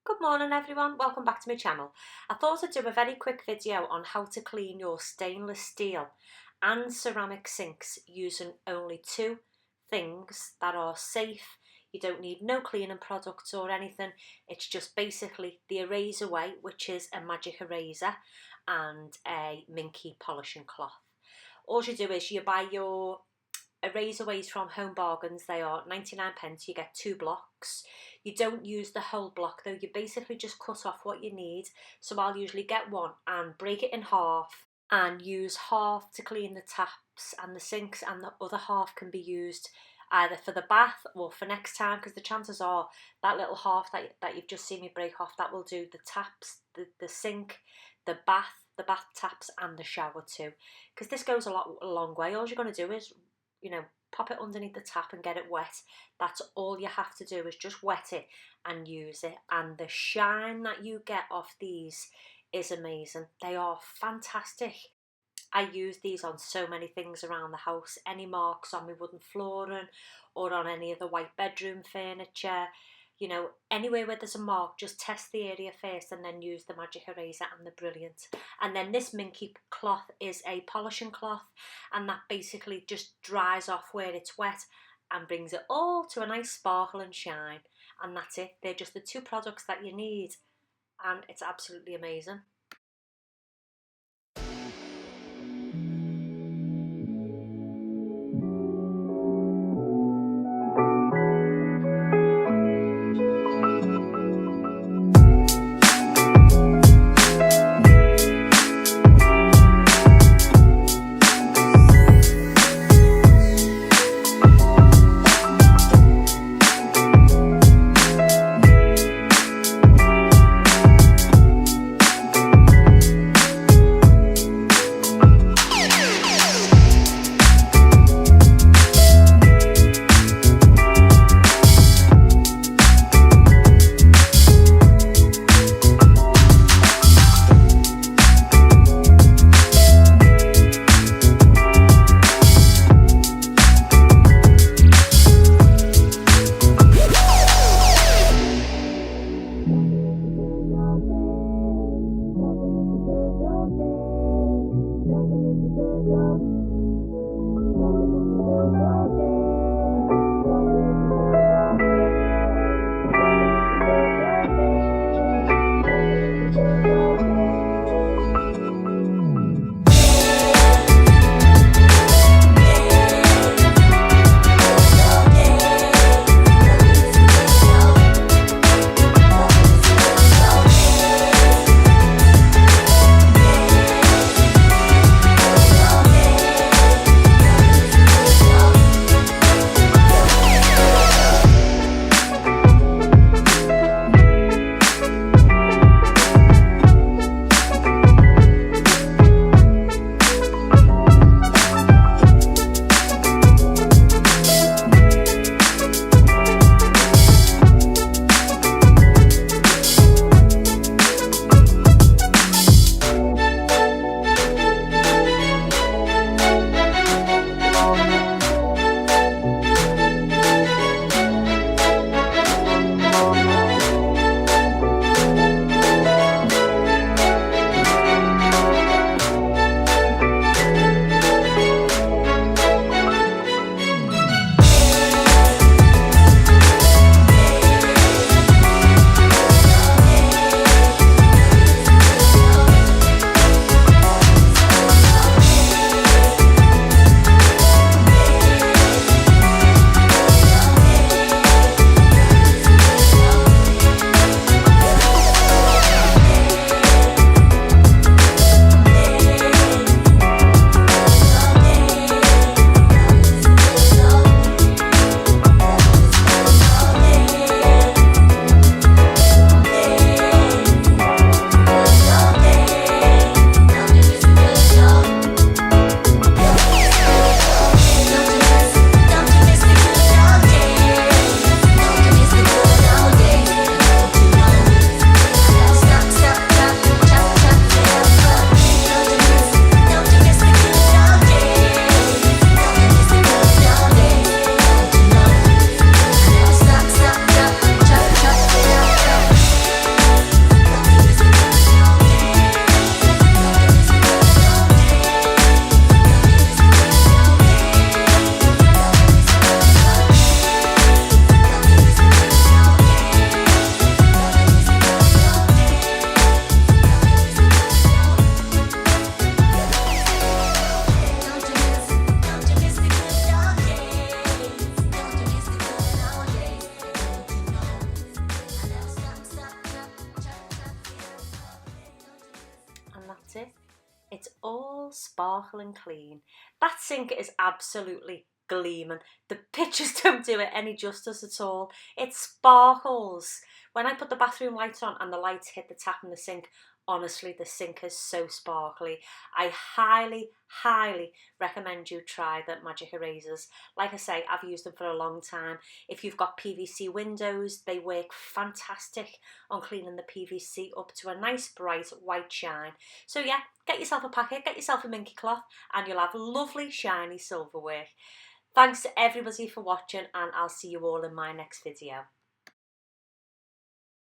Good morning everyone, welcome back to my channel. I thought I'd do a very quick video on how to clean your stainless steel and ceramic sinks using only two things that are safe. You don't need no cleaning products or anything. It's just basically the eraser way, which is a magic eraser, and a minky polishing cloth. All you do is you buy your eraserways from Home Bargains. They are 99p. You get 2 blocks. You don't use the whole block though. You basically just cut off what you need. So I'll usually get one and break it in half and use half to clean the taps and the sinks, and the other half can be used either for the bath or for next time, because the chances are that little half that you've just seen me break off, that will do the taps, the sink, the bath taps and the shower too, because this goes a long way. All you're going to do is, pop it underneath the tap and get it wet. That's all you have to do, is just wet it and use it. And the shine that you get off these is amazing. They are fantastic. I use these on so many things around the house. Any marks on my wooden flooring or on any of the white bedroom furniture. Anywhere where there's a mark, just test the area first and then use the magic eraser and they're brilliant. And then this minky cloth is a polishing cloth, and that basically just dries off where it's wet and brings it all to a nice sparkle and shine. And that's it. They're just the two products that you need, and it's absolutely amazing. sparkling clean. That sink is absolutely gleaming. The pictures don't do it any justice at all. It sparkles. When I put the bathroom lights on and the lights hit the tap in the sink, honestly, the sink is so sparkly. I highly, highly recommend you try the magic erasers. Like I say, I've used them for a long time. If you've got PVC windows, they work fantastic on cleaning the PVC up to a nice bright white shine. So yeah, get yourself a packet, get yourself a minky cloth, and you'll have lovely shiny silverware. Thanks to everybody for watching, and I'll see you all in my next video.